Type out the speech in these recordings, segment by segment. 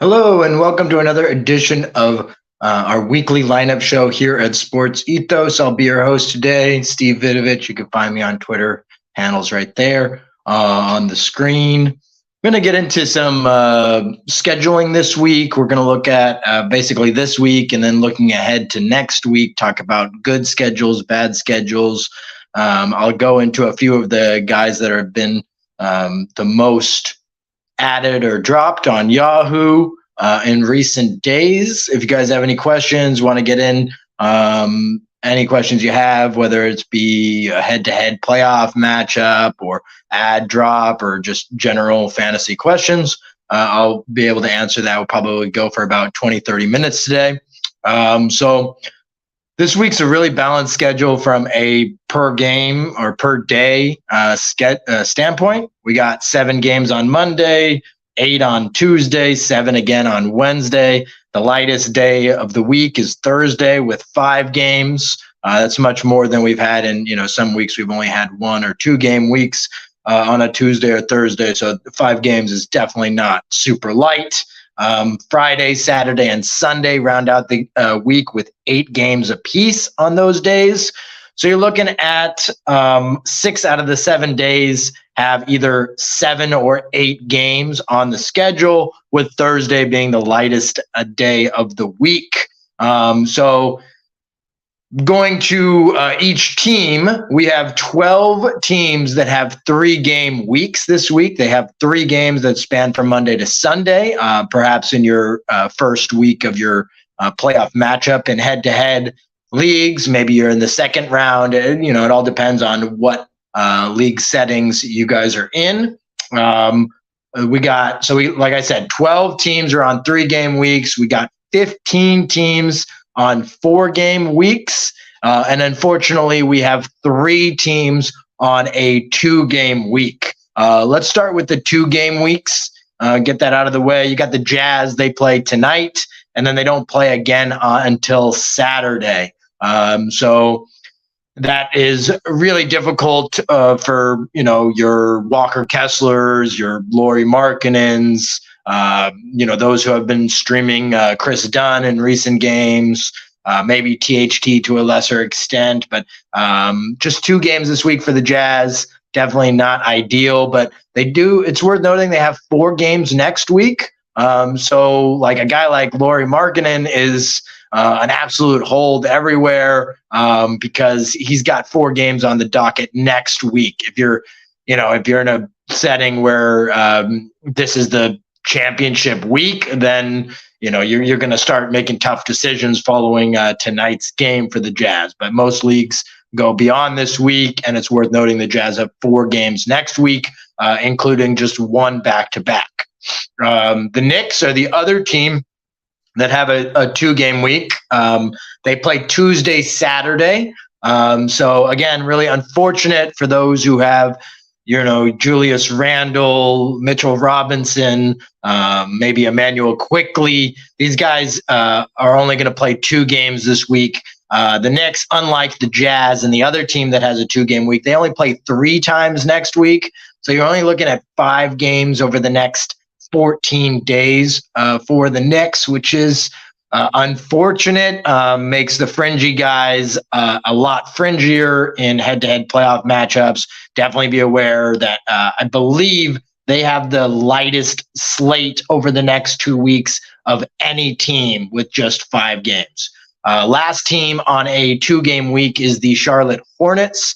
Hello, and welcome to another edition of our weekly lineup show here at SportsEthos. I'll be your host today, Steve Vidovich. You can find me on Twitter, handles right there on the screen. I'm going to get into some scheduling this week. We're going to look at basically this week and then looking ahead to next week, talk about good schedules, bad schedules. I'll go into a few of the guys that have been the most added or dropped on Yahoo in recent days. If you guys have any questions, want to get in any questions you have, whether it's be a head-to-head playoff matchup or ad drop or just general fantasy questions, I'll be able to answer that. We'll probably go for about 20, 30 minutes today. So this week's a really balanced schedule from a per game or per day standpoint. We got 7 games on Monday, 8 on Tuesday, 7 again on Wednesday. The lightest day of the week is Thursday with 5 games. That's much more than we've had in, some weeks we've only had 1 or 2 game weeks on a Tuesday or Thursday. So 5 games is definitely not super light. Friday, Saturday, and Sunday round out the week with 8 games apiece on those days. So you're looking at 6 out of the 7 days have either 7 or 8 games on the schedule, with Thursday being the lightest day of the week. So going to each team, we have 12 teams that have 3-game weeks this week. They have 3 games that span from Monday to Sunday, perhaps in your first week of your playoff matchup in head-to-head leagues. Maybe you're in the second round. It all depends on what league settings you guys are in. Like I said, 12 teams are on 3-game weeks. We got 15 teams on 4-game weeks. And unfortunately, we have 3 teams on a 2-game week. Let's start with the 2-game weeks. Get that out of the way. You got the Jazz. They play tonight, and then they don't play again until Saturday. So that is really difficult for, your Walker Kesslers, your Lowry Markkanens, those who have been streaming Chris Dunn in recent games, maybe THT to a lesser extent, but just 2 games this week for the Jazz. Definitely not ideal, but it's worth noting they have 4 games next week. So like a guy like Lowry Markkanen is an absolute hold everywhere because he's got 4 games on the docket next week. If you're in a setting where this is the championship week, then you're going to start making tough decisions following tonight's game for the Jazz. But most leagues go beyond this week, and it's worth noting the Jazz have 4 games next week, including just 1 back-to-back. The Knicks are the other team that have a 2-game week. They play Tuesday, Saturday. So again, really unfortunate for those who have, Julius Randle, Mitchell Robinson, maybe Emmanuel Quickly. These guys are only going to play 2 games this week. The Knicks, unlike the Jazz and the other team that has a 2-game week, they only play 3 times next week. So you're only looking at 5 games over the next 14 days for the Knicks, which is unfortunate. Makes the fringy guys a lot fringier in head-to-head playoff matchups. Definitely be aware that I believe they have the lightest slate over the next 2 weeks of any team with just 5 games. Last team on a 2-game week is the Charlotte Hornets.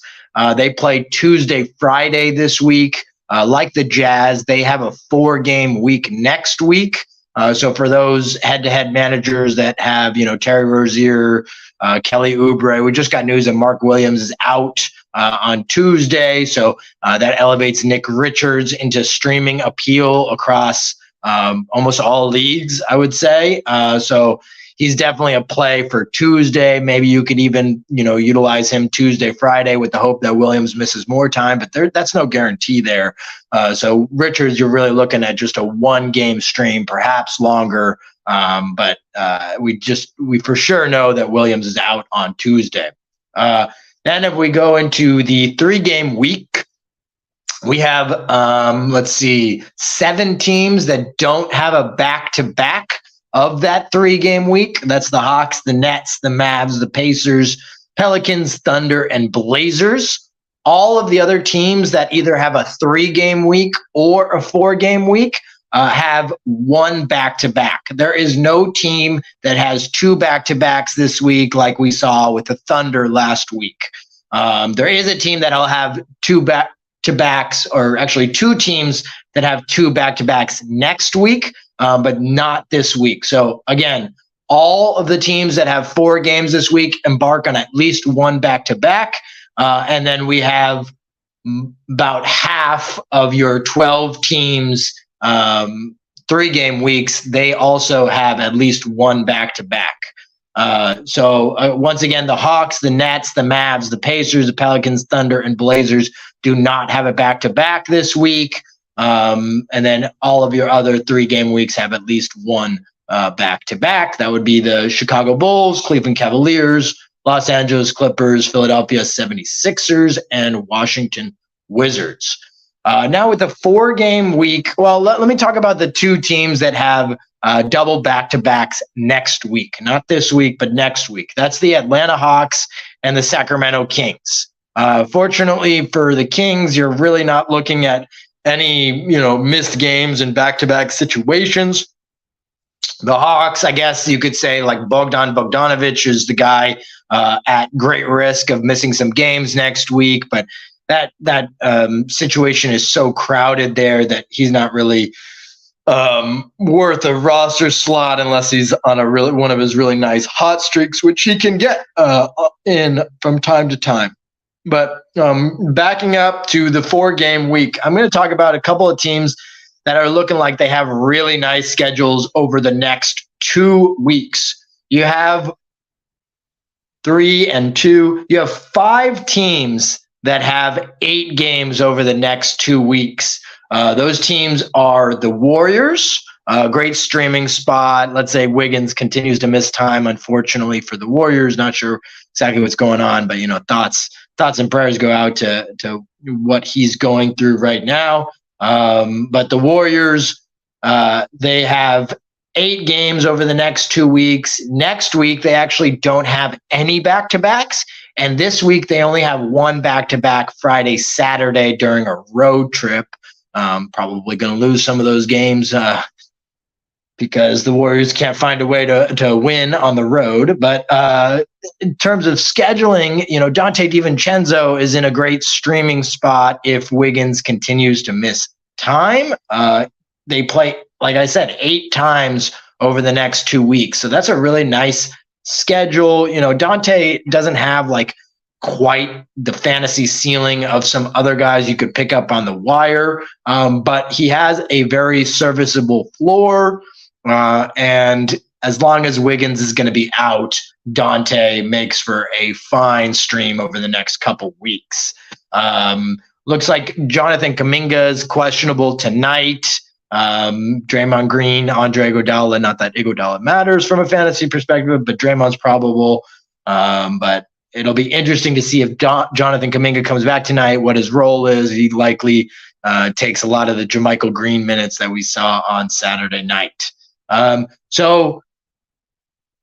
They play Tuesday, Friday this week. Like the Jazz, they have a 4-game week next week. So for those head-to-head managers that have, Terry Rozier, Kelly Oubre, we just got news that Mark Williams is out on Tuesday. So that elevates Nick Richards into streaming appeal across almost all leagues, I would say. So he's definitely a play for Tuesday. Maybe you could even, utilize him Tuesday, Friday with the hope that Williams misses more time, but that's no guarantee there. So Richards, you're really looking at just a 1-game stream, perhaps longer. But we for sure know that Williams is out on Tuesday. Then if we go into the 3-game week, We have, let's see, 7 teams that don't have a back-to-back of that 3-game week. That's the Hawks, the Nets, the Mavs, the Pacers, Pelicans, Thunder, and Blazers. All of the other teams that either have a 3-game week or a 4-game week have 1 back-to-back. There is no team that has 2 back-to-backs this week like we saw with the Thunder last week. There is a team that'll have 2 back-to-backs, or actually 2 teams that have 2 back-to-backs next week, but not this week. So again, all of the teams that have 4 games this week embark on at least 1 back-to-back. And then we have about half of your 12 teams, 3-game weeks. They also have at least 1 back-to-back. So once again, the Hawks, the Nets, the Mavs, the Pacers, the Pelicans, Thunder, and Blazers do not have a back-to-back this week. And then all of your other 3-game weeks have at least 1 back-to-back. That would be the Chicago Bulls, Cleveland Cavaliers, Los Angeles Clippers, Philadelphia 76ers, and Washington Wizards. Now with the 4-game week, well, let me talk about the 2 teams that have double back-to-backs next week. Not this week, but next week. That's the Atlanta Hawks and the Sacramento Kings. Fortunately for the Kings, you're really not looking at any, missed games and back-to-back situations. The Hawks, I guess you could say, like Bogdanovich is the guy at great risk of missing some games next week, but that situation is so crowded there that he's not really worth a roster slot unless he's on one of his really nice hot streaks, which he can get in from time to time. But backing up to the 4-game week, I'm going to talk about a couple of teams that are looking like they have really nice schedules over the next 2 weeks. You have 3 and 2. You have 5 teams that have 8 games over the next 2 weeks. Those teams are the Warriors, a great streaming spot. Let's say Wiggins continues to miss time, unfortunately, for the Warriors. Not sure exactly what's going on, but thoughts and prayers go out to what he's going through right now. But the Warriors, they have 8 games over the next 2 weeks. Next week, they actually don't have any back-to-backs. And this week, they only have 1 back-to-back Friday, Saturday during a road trip. Probably going to lose some of those games because the Warriors can't find a way to win on the road. But in terms of scheduling, Dante DiVincenzo is in a great streaming spot if Wiggins continues to miss time. They play, like I said, 8 times over the next 2 weeks. So that's a really nice schedule. Dante doesn't have like quite the fantasy ceiling of some other guys you could pick up on the wire, but he has a very serviceable floor. And as long as Wiggins is going to be out, Dante makes for a fine stream over the next couple weeks. Looks like Jonathan Kuminga is questionable tonight. Draymond Green, Andre Iguodala, not that Iguodala matters from a fantasy perspective, but Draymond's probable. But it'll be interesting to see if Jonathan Kuminga comes back tonight, what his role is. He likely takes a lot of the JaMychal Green minutes that we saw on Saturday night. So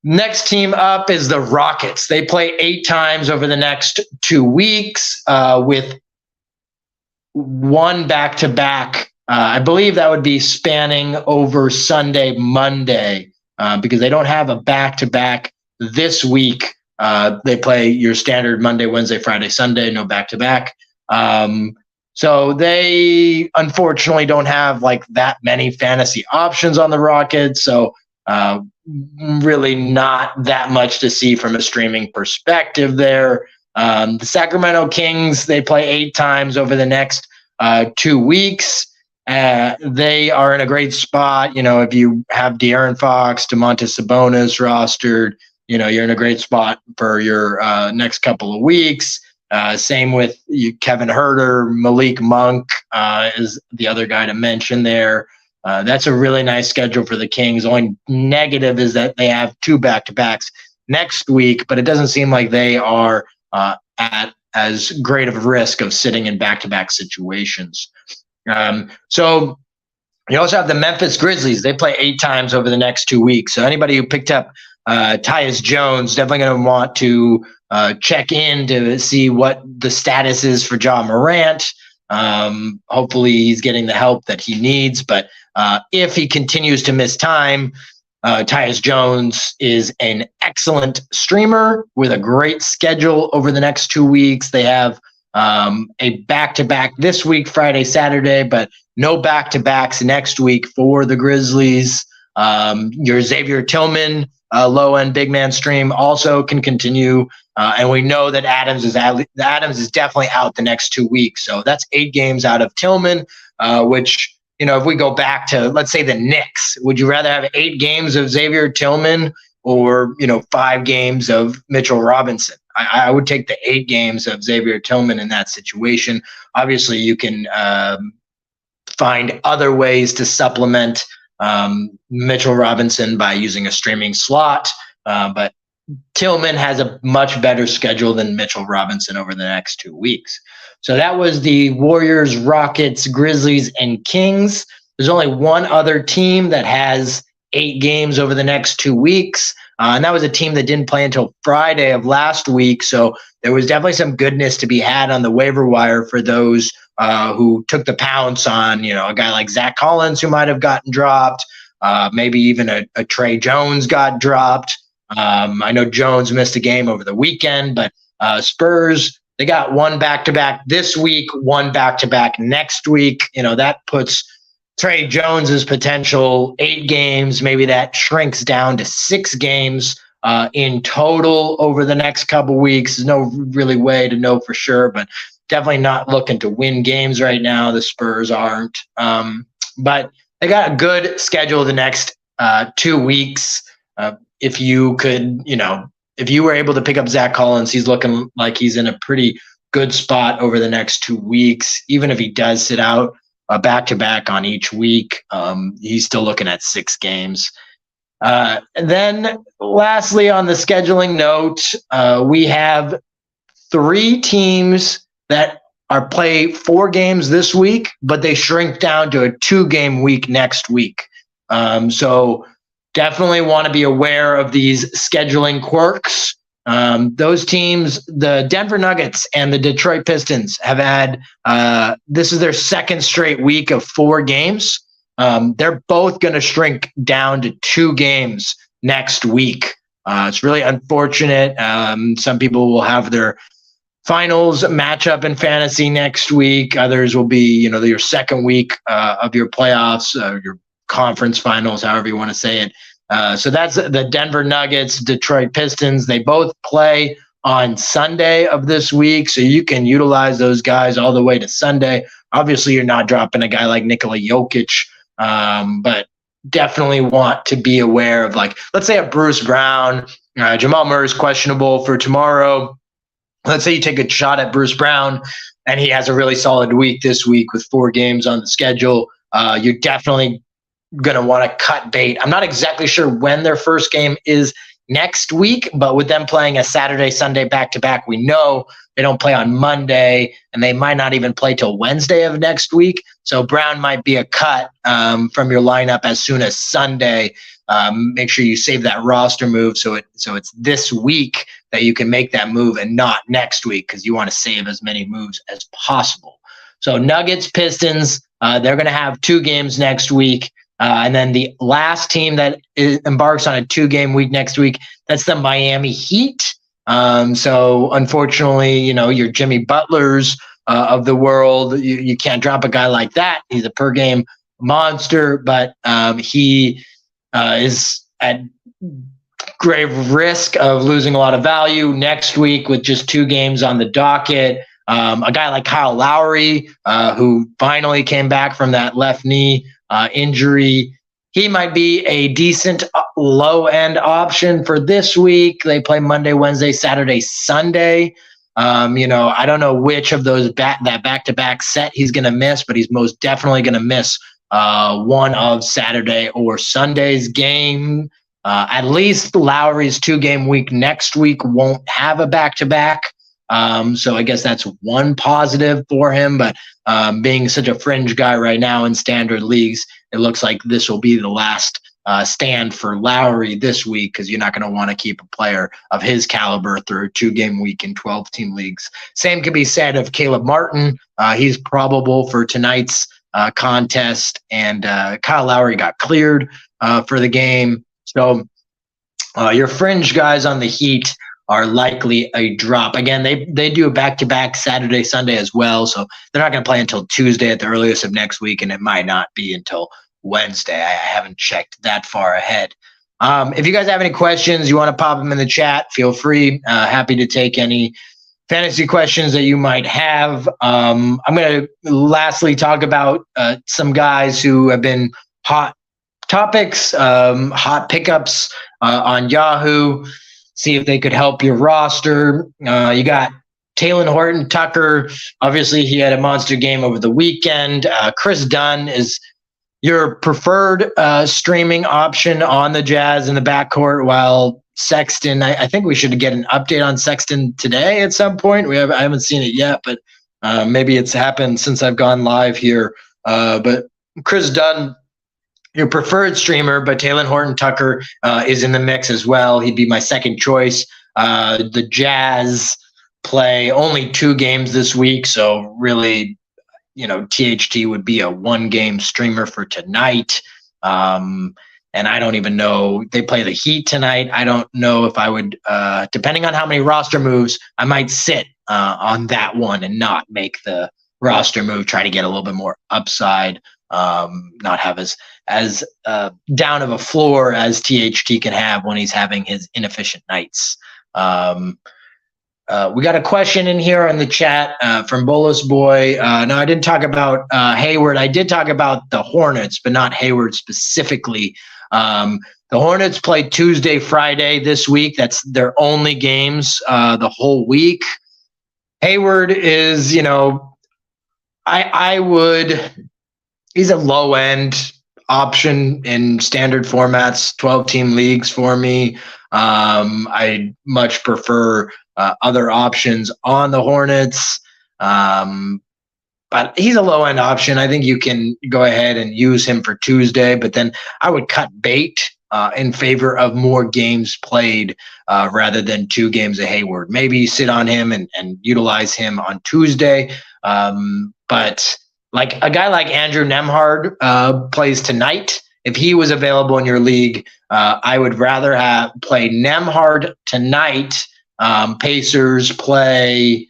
next team up is the Rockets. They play 8 times over the next 2 weeks with 1 back-to-back. I believe that would be spanning over Sunday, Monday, because they don't have a back-to-back this week. They play your standard Monday, Wednesday, Friday, Sunday, no back-to-back. So they unfortunately don't have like that many fantasy options on the Rockets. So really not that much to see from a streaming perspective there. The Sacramento Kings, they play 8 times over the next 2 weeks. They are in a great spot. If you have De'Aaron Fox, Domantas Sabonis rostered, you're in a great spot for your next couple of weeks. Same with Kevin Huerter. Malik Monk is the other guy to mention there. That's a really nice schedule for the Kings. Only negative is that they have 2 back-to-backs next week, but it doesn't seem like they are at as great of a risk of sitting in back-to-back situations. So you also have the Memphis Grizzlies. They play 8 times over the next 2 weeks. So anybody who picked up Tyus Jones definitely going to want to check in to see what the status is for Ja Morant. Hopefully he's getting the help that he needs. But if he continues to miss time, Tyus Jones is an excellent streamer with a great schedule over the next 2 weeks. They have a back-to-back this week, Friday, Saturday, but no back-to-backs next week for the Grizzlies. Your Xavier Tillman low-end big man stream also can continue, and we know that Adams is definitely out the next 2 weeks. So that's 8 games out of Tillman, which, if we go back to, let's say, the Knicks, would you rather have 8 games of Xavier Tillman or 5 games of Mitchell Robinson? I would take the 8 games of Xavier Tillman in that situation. Obviously, you can find other ways to supplement Mitchell Robinson by using a streaming slot, but Tillman has a much better schedule than Mitchell Robinson over the next 2 weeks. So that was the Warriors, Rockets, Grizzlies, and Kings. There's only one other team that has 8 games over the next 2 weeks, and that was a team that didn't play until Friday of last week. So there was definitely some goodness to be had on the waiver wire for those who took the pounce on, a guy like Zach Collins who might have gotten dropped. Maybe even a Trey Jones got dropped. I know Jones missed a game over the weekend, but Spurs, they got 1 back-to-back this week, 1 back-to-back next week. That puts Trey Jones's potential 8 games. Maybe that shrinks down to 6 games in total over the next couple weeks. There's no really way to know for sure, but definitely not looking to win games right now. The Spurs aren't. But they got a good schedule the next 2 weeks. If you could, if you were able to pick up Zach Collins, he's looking like he's in a pretty good spot over the next 2 weeks. Even if he does sit out a back-to-back on each week, he's still looking at 6 games. And then lastly, on the scheduling note, we have 3 teams that are play 4 games this week, but they shrink down to a 2-game week next week. So definitely want to be aware of these scheduling quirks. Those teams, the Denver Nuggets and the Detroit Pistons, have had this is their 2nd straight week of 4 games. They're both going to shrink down to 2 games next week. It's really unfortunate. Some people will have their finals matchup in fantasy next week. Others will be, your 2nd week of your playoffs, your conference finals, however you want to say it. So that's the Denver Nuggets, Detroit Pistons. They both play on Sunday of this week, so you can utilize those guys all the way to Sunday. Obviously, you're not dropping a guy like Nikola Jokic, but definitely want to be aware of, let's say a Bruce Brown. Jamal Murray's questionable for tomorrow. Let's say you take a shot at Bruce Brown and he has a really solid week this week with 4 games on the schedule. You're definitely going to want to cut bait. I'm not exactly sure when their first game is next week, but with them playing a Saturday, Sunday back-to-back, we know they don't play on Monday, and they might not even play till Wednesday of next week. So Brown might be a cut from your lineup as soon as Sunday. Make sure you save that roster move so it's this week that you can make that move and not next week, because you want to save as many moves as possible. So Nuggets, Pistons, they're going to have 2 games next week. And then the last team that embarks on a 2-game week next week, that's the Miami Heat. So unfortunately, your Jimmy Butlers of the world, you can't drop a guy like that. He's a per-game monster, but he is at grave risk of losing a lot of value next week with just 2 games on the docket. A guy like Kyle Lowry, who finally came back from that left knee injury, he might be a decent low-end option for this week. They play Monday, Wednesday, Saturday, Sunday. I don't know which of those that back-to-back set he's going to miss, but he's most definitely going to miss one of Saturday or Sunday's game. At least Lowry's 2-game week next week won't have a back-to-back. So I guess that's one positive for him. But being such a fringe guy right now in standard leagues, it looks like this will be the last stand for Lowry this week, because you're not going to want to keep a player of his caliber through a 2-game week in 12-team leagues. Same can be said of Caleb Martin. He's probable for tonight's contest, and Kyle Lowry got cleared for the game. So your fringe guys on the Heat are likely a drop. Again, they do a back-to-back Saturday, Sunday as well, so they're not going to play until Tuesday at the earliest of next week, and it might not be until Wednesday. I haven't checked that far ahead. If you guys have any questions, you want to pop them in the chat, feel free. Happy to take any fantasy questions that you might have. I'm going to lastly talk about some guys who have been hot topics, hot pickups on Yahoo. See if they could help your roster. You got Talen Horton-Tucker. Obviously, he had a monster game over the weekend. Chris Dunn is your preferred streaming option on the Jazz in the backcourt, while Sexton, I think we should get an update on Sexton today at some point. I haven't seen it yet, but maybe it's happened since I've gone live here. But Chris Dunn, your preferred streamer, but Talen Horton-Tucker is in the mix as well. He'd be my second choice. The Jazz play only 2 games this week, so really, THT would be a 1-game streamer for tonight. And I don't even know. They play the Heat tonight. I don't know if I would, depending on how many roster moves, I might sit on that one and not make the roster move, try to get a little bit more upside, not have as down of a floor as THT can have when he's having his inefficient nights. We got a question in here on the chat from Bolus Boy. No, I didn't talk about Hayward. I did talk about the Hornets, but not Hayward specifically. The Hornets play Tuesday, Friday this week. That's their only games the whole week. Hayward is, he's a low-end option in standard formats, 12-team leagues for me. I much prefer other options on the Hornets. But he's a low-end option. I think you can go ahead and use him for Tuesday, but then I would cut bait in favor of more games played rather than 2 games of Hayward. Maybe sit on him and utilize him on Tuesday. But like a guy like Andrew Nembhard plays tonight. If he was available in your league, I would rather play Nembhard tonight. Pacers play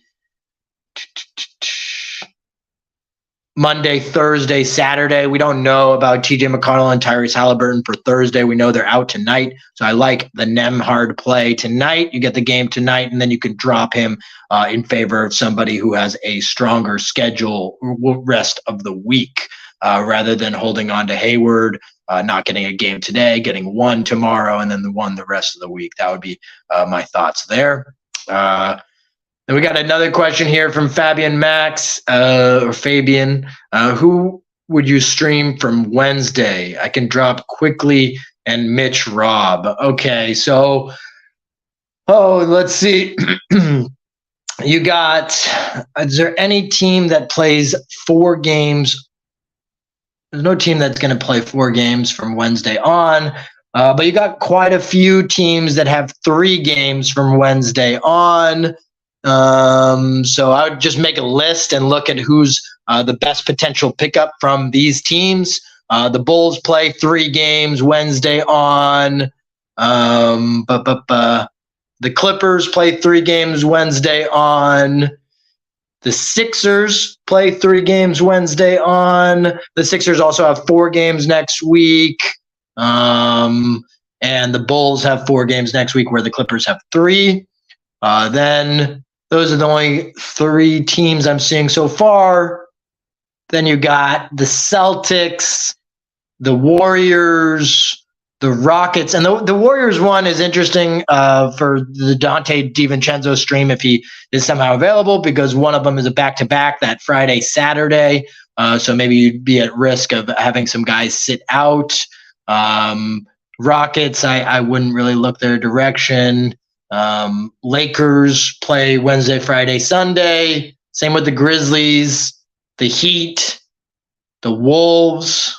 Monday, Thursday, Saturday. We don't know about TJ McConnell and Tyrese Halliburton for Thursday. We know they're out tonight. So I like the Nembhard play tonight. You get the game tonight, and then you can drop him in favor of somebody who has a stronger schedule rest of the week rather than holding on to Hayward, not getting a game today, getting 1 tomorrow, and then the 1 the rest of the week. That would be my thoughts there. Then we got another question here from Fabian Max, or Fabian. Who would you stream from Wednesday? I can drop Quickly and Mitch Robb. Okay, so, let's see. You got, is there any team that plays 4 games? There's no team that's going to play 4 games from Wednesday on. But you got quite a few teams that have 3 games from Wednesday on. So I would just make a list and look at who's the best potential pickup from these teams. The Bulls play 3 games Wednesday on. The Clippers play 3 games Wednesday on. The Sixers play 3 games Wednesday on. The Sixers also have 4 games next week. And the Bulls have 4 games next week, where the Clippers have 3. Then those are the only 3 teams I'm seeing so far. Then you got the Celtics, the Warriors, the Rockets, and the Warriors one is interesting for the Dante DiVincenzo stream if he is somehow available, because one of them is a back-to-back that Friday, Saturday. So maybe you'd be at risk of having some guys sit out. Rockets, I wouldn't really look their direction. Lakers play Wednesday, Friday, Sunday. Same with the Grizzlies, the Heat, the Wolves,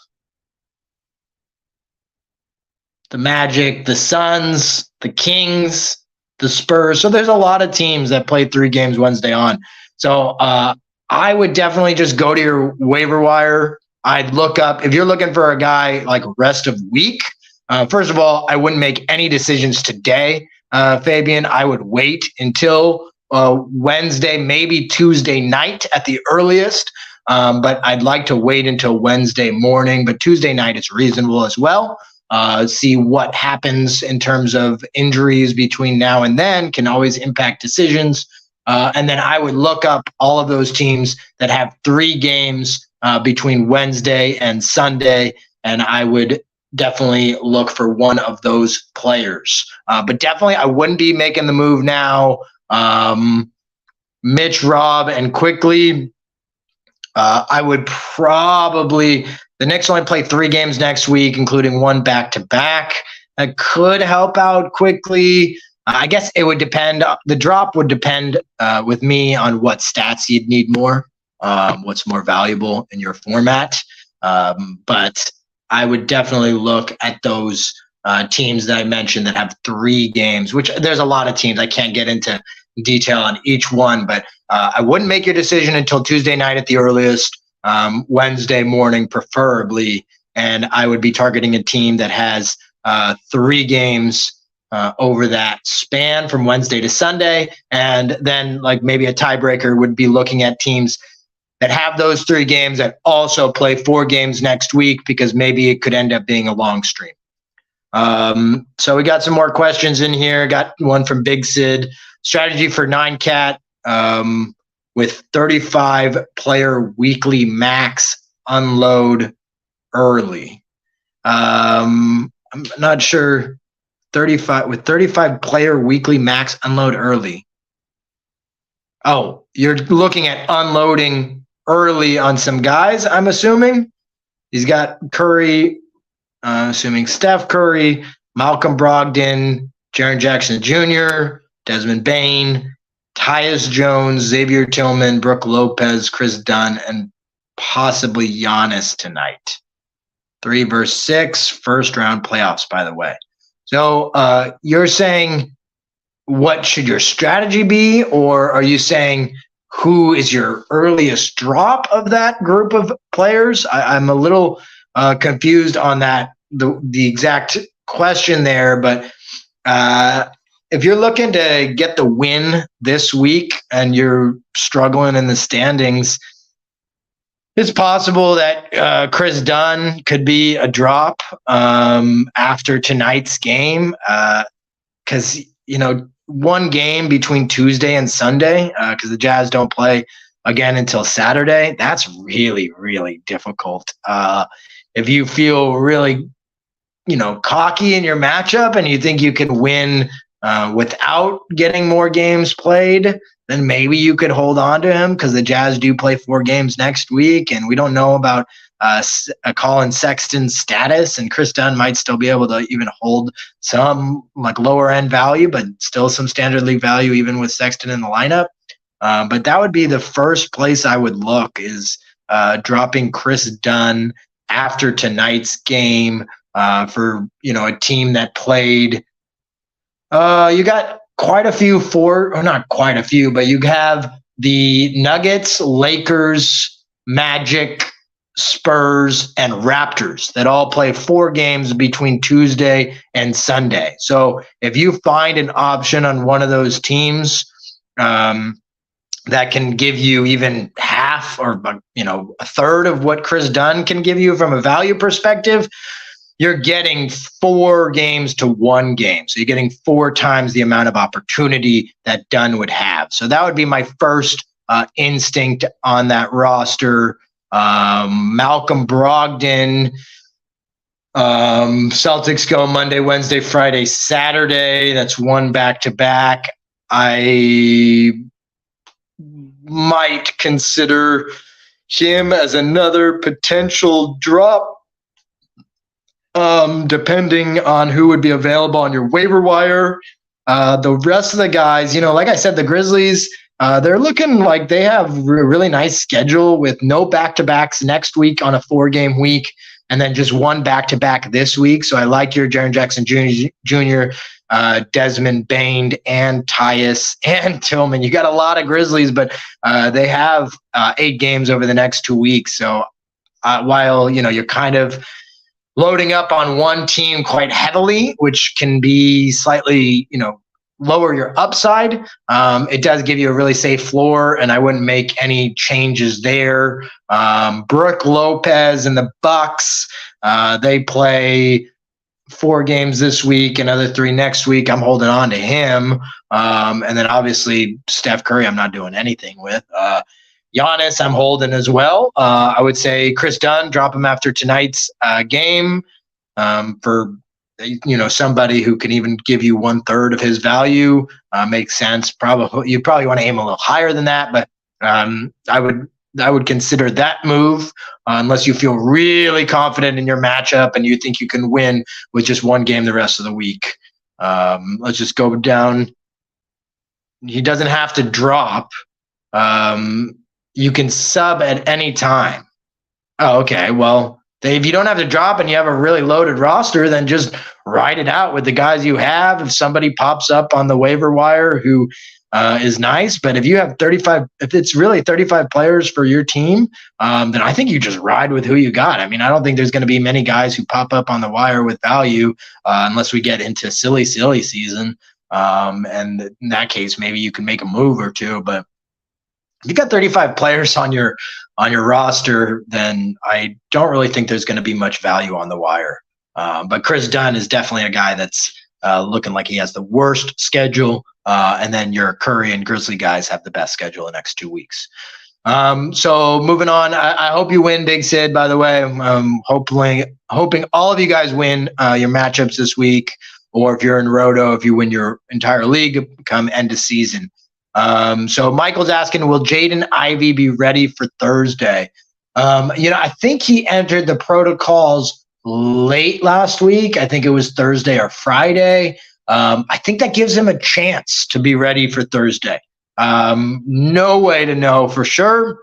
the Magic, the Suns, the Kings, the Spurs. So there's a lot of teams that play 3 games Wednesday on. So I would definitely just go to your waiver wire. I'd look up, if you're looking for a guy like rest of week, first of all, I wouldn't make any decisions today, Fabian. I would wait until Wednesday, maybe Tuesday night at the earliest. But I'd like to wait until Wednesday morning, but Tuesday night is reasonable as well. See what happens in terms of injuries between now and then can always impact decisions. And then I would look up all of those teams that have 3 games between Wednesday and Sunday, and I would definitely look for one of those players. But definitely I wouldn't be making the move now. Mitch, Rob, and quickly, I would probably – the Knicks only play 3 games next week, including 1 back-to-back. That could help out quickly. I guess it would depend. The drop would depend with me on what stats you'd need more, what's more valuable in your format. But I would definitely look at those teams that I mentioned that have 3 games, which there's a lot of teams. I can't get into detail on each one, but I wouldn't make your decision until Tuesday night at the earliest. Wednesday morning preferably, and I would be targeting a team that has 3 games over that span from Wednesday to Sunday, and then like maybe a tiebreaker would be looking at teams that have those 3 games that also play 4 games next week, because maybe it could end up being a long stream. So we got some more questions in here. Got one from Big Sid. Strategy for 9-cat. With 35 player weekly max unload early. I'm not sure. 35 player weekly max unload early. Oh, you're looking at unloading early on some guys, I'm assuming. He's got Curry, assuming Steph Curry, Malcolm Brogdon, Jaren Jackson Jr., Desmond Bane, Tyus Jones, Xavier Tillman, Brook Lopez, Chris Dunn, and possibly Giannis tonight. 3 versus 6, first round playoffs, by the way. So you're saying what should your strategy be, or are you saying who is your earliest drop of that group of players? I'm a little confused on that, the exact question there, but if you're looking to get the win this week and you're struggling in the standings, it's possible that Chris Dunn could be a drop after tonight's game, because, one game between Tuesday and Sunday, because the Jazz don't play again until Saturday, that's really, really difficult. If you feel really, cocky in your matchup and you think you can win without getting more games played, then maybe you could hold on to him, because the Jazz do play 4 games next week, and we don't know about Colin Sexton's status, and Chris Dunn might still be able to even hold some like lower end value, but still some standard league value even with Sexton in the lineup. But that would be the first place I would look, is dropping Chris Dunn after tonight's game for a team that played. You got quite a few not quite a few, but you have the Nuggets, Lakers, Magic, Spurs, and Raptors that all play 4 games between Tuesday and Sunday. So if you find an option on one of those teams that can give you even half or a third of what Chris Dunn can give you from a value perspective, you're getting 4 games to 1 game. So you're getting 4 times the amount of opportunity that Dunn would have. So that would be my first instinct on that roster. Malcolm Brogdon, Celtics go Monday, Wednesday, Friday, Saturday. That's 1 back-to-back. I might consider him as another potential drop, depending on who would be available on your waiver wire. The rest of the guys, like I said, the Grizzlies, they're looking like they have a really nice schedule with no back-to-backs next week on a 4-game week, and then just one back-to-back this week. So I like your Jaren Jackson Jr., Desmond Bain, and Tyus and Tillman. You got a lot of Grizzlies, but they have 8 games over the next 2 weeks. So while you're kind of loading up on one team quite heavily, which can be slightly lower your upside, it does give you a really safe floor, and I wouldn't make any changes there. Brooke Lopez and the Bucks, they play 4 games this week, another 3 next week. I'm holding on to him. And then obviously Steph Curry, I'm not doing anything with. Giannis, I'm holding as well. I would say Chris Dunn, drop him after tonight's game for somebody who can even give you 1/3 of his value. Makes sense. You probably want to aim a little higher than that, but I would consider that move unless you feel really confident in your matchup and you think you can win with just one game the rest of the week. Let's just go down. He doesn't have to drop. You can sub at any time. Oh, okay. Well, if you don't have to drop and you have a really loaded roster, then just ride it out with the guys you have. If somebody pops up on the waiver wire who is nice, but if you have 35, if it's really 35 players for your team, then I think you just ride with who you got. I mean, I don't think there's going to be many guys who pop up on the wire with value unless we get into silly season. And in that case, maybe you can make a move or two, but if you got 35 players on your roster, then I don't really think there's going to be much value on the wire. But Chris Dunn is definitely a guy that's looking like he has the worst schedule. And then your Curry and Grizzly guys have the best schedule the next 2 weeks. So moving on, I hope you win, Big Sid, by the way. I'm hoping all of you guys win your matchups this week, or if you're in Roto, if you win your entire league come end of season. So Michael's asking, will Jaden Ivey be ready for Thursday? I think he entered the protocols late last week. I think it was Thursday or Friday. I think that gives him a chance to be ready for Thursday. No way to know for sure.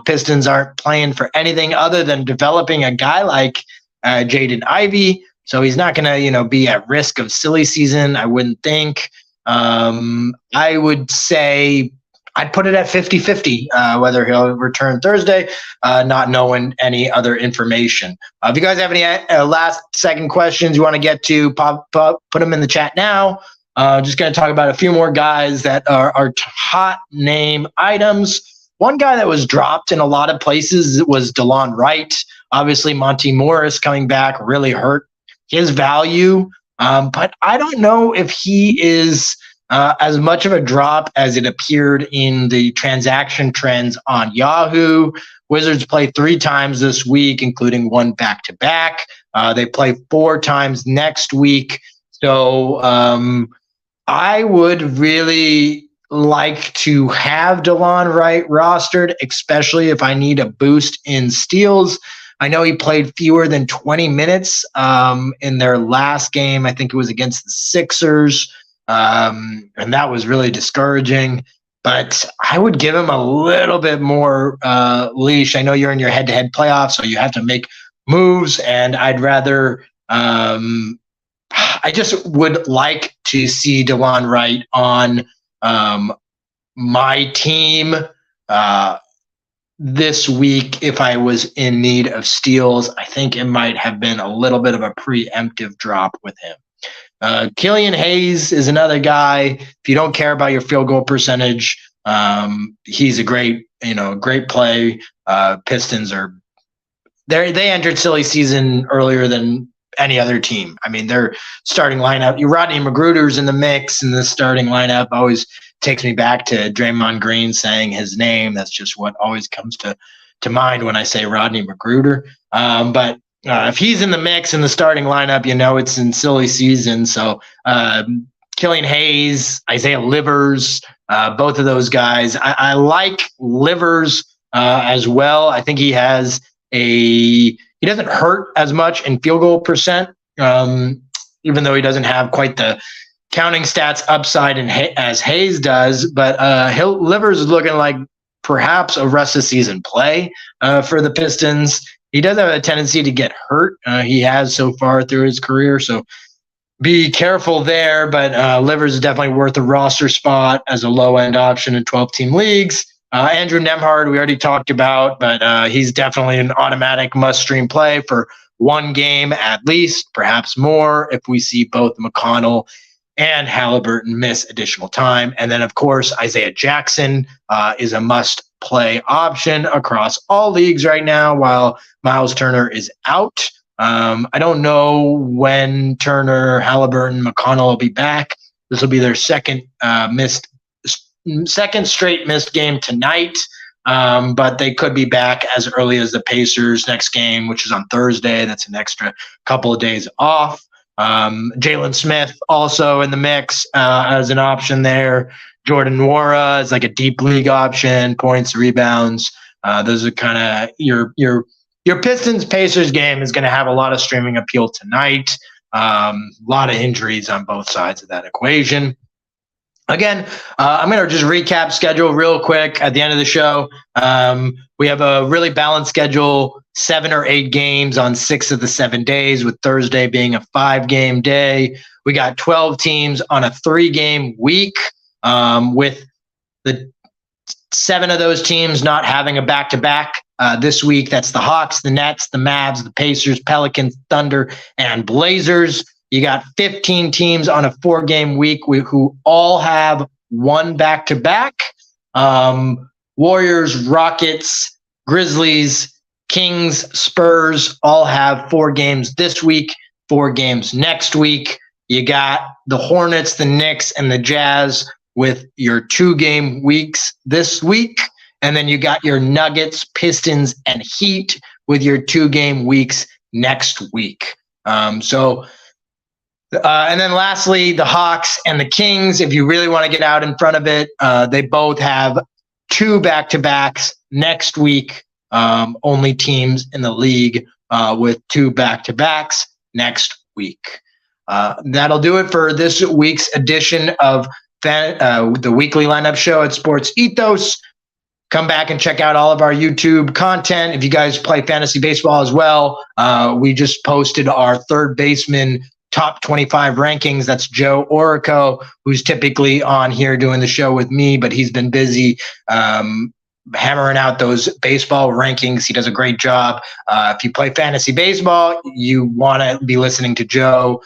Pistons aren't playing for anything other than developing a guy like Jaden Ivey. So he's not going to, be at risk of silly season, I wouldn't think. I would say I'd put it at 50-50, whether he'll return Thursday, not knowing any other information. If you guys have any last second questions you want to get to, put them in the chat now. Just going to talk about a few more guys that are hot name items. One guy that was dropped in a lot of places was DeLon Wright. Obviously, Monty Morris coming back really hurt his value. But I don't know if he is as much of a drop as it appeared in the transaction trends on Yahoo. Wizards play 3 times this week, including 1 back-to-back. They play 4 times next week. So I would really like to have DeLon Wright rostered, especially if I need a boost in steals. I know he played fewer than 20 minutes in their last game. I think it was against the Sixers, and that was really discouraging. But I would give him a little bit more leash. I know you're in your head-to-head playoffs, so you have to make moves, and I'd rather I just would like to see DeLon Wright on my team this week. If I was in need of steals, I think it might have been a little bit of a preemptive drop with him. Killian Hayes is another guy. If you don't care about your field goal percentage, he's a great play. Pistons they entered silly season earlier than any other team. I mean, their starting lineup, Rodney Magruder's in the mix, and the starting lineup always takes me back to Draymond Green saying his name. That's just what always comes to mind when I say Rodney Magruder. But if he's in the mix in the starting lineup, it's in silly season. So Killian Hayes, Isaiah Livers, both of those guys. I like Livers as well. I think he doesn't hurt as much in field goal percent, even though he doesn't have quite the counting stats upside as Hayes does, but Livers is looking like perhaps a rest of season play for the Pistons. He does have a tendency to get hurt. He has so far through his career, so be careful there. But Livers is definitely worth a roster spot as a low-end option in 12-team leagues. Andrew Nembhard, we already talked about, but he's definitely an automatic must-stream play for one game at least, perhaps more, if we see both McConnell and Halliburton miss additional time. And then, of course, Isaiah Jackson is a must-play option across all leagues right now while Miles Turner is out. I don't know when Turner, Halliburton, McConnell will be back. This will be their second straight missed game tonight, but they could be back as early as the Pacers' next game, which is on Thursday. That's an extra couple of days off. Jalen Smith also in the mix as an option there. Jordan Nwora is like a deep league option, points, rebounds. Those are kind of your Pistons Pacers game is going to have a lot of streaming appeal tonight. A lot of injuries on both sides of that equation. Again, I'm going to just recap schedule real quick at the end of the show. We have a really balanced schedule, 7 or 8 games on 6 of the 7 days, with Thursday being a 5-game day. We got 12 teams on a 3-game week, with the 7 of those teams not having a back-to-back this week. That's the Hawks, the Nets, the Mavs, the Pacers, Pelicans, Thunder, and Blazers. You got 15 teams on a 4-game week who all have one back-to-back. Warriors, Rockets, Grizzlies, Kings, Spurs all have 4 games this week, 4 games next week. You got the Hornets, the Knicks, and the Jazz with your 2-game weeks this week. And then you got your Nuggets, Pistons, and Heat with your 2-game weeks next week. And then lastly, the Hawks and the Kings, if you really want to get out in front of it, they both have 2 back-to-backs next week. Only teams in the league with 2 back-to-backs next week. That'll do it for this week's edition of the weekly lineup show at Sports Ethos. Come back and check out all of our YouTube content. If you guys play fantasy baseball as well, we just posted our third baseman top 25 rankings. That's Joe Orrico, who's typically on here doing the show with me, but he's been busy hammering out those baseball rankings. He does a great job. If you play fantasy baseball, you want to be listening to Joe,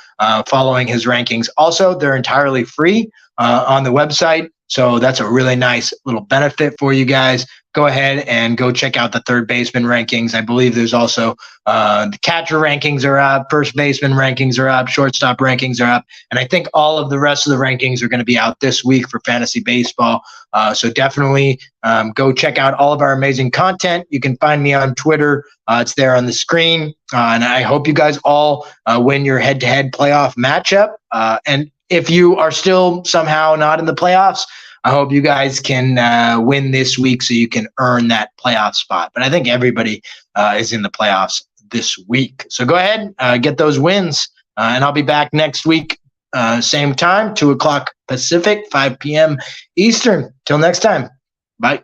following his rankings. Also, they're entirely free on the website. So that's a really nice little benefit for you guys. Go ahead and go check out the third baseman rankings. I believe there's also the catcher rankings are up, first baseman rankings are up, shortstop rankings are up, and I think all of the rest of the rankings are going to be out this week for fantasy baseball. So definitely go check out all of our amazing content. You can find me on Twitter. It's there on the screen. And I hope you guys all win your head-to-head playoff matchup. And if you are still somehow not in the playoffs, I hope you guys can win this week so you can earn that playoff spot. But I think everybody is in the playoffs this week. So go ahead, get those wins. And I'll be back next week, same time, 2 o'clock Pacific, 5 p.m. Eastern. Till next time. Bye.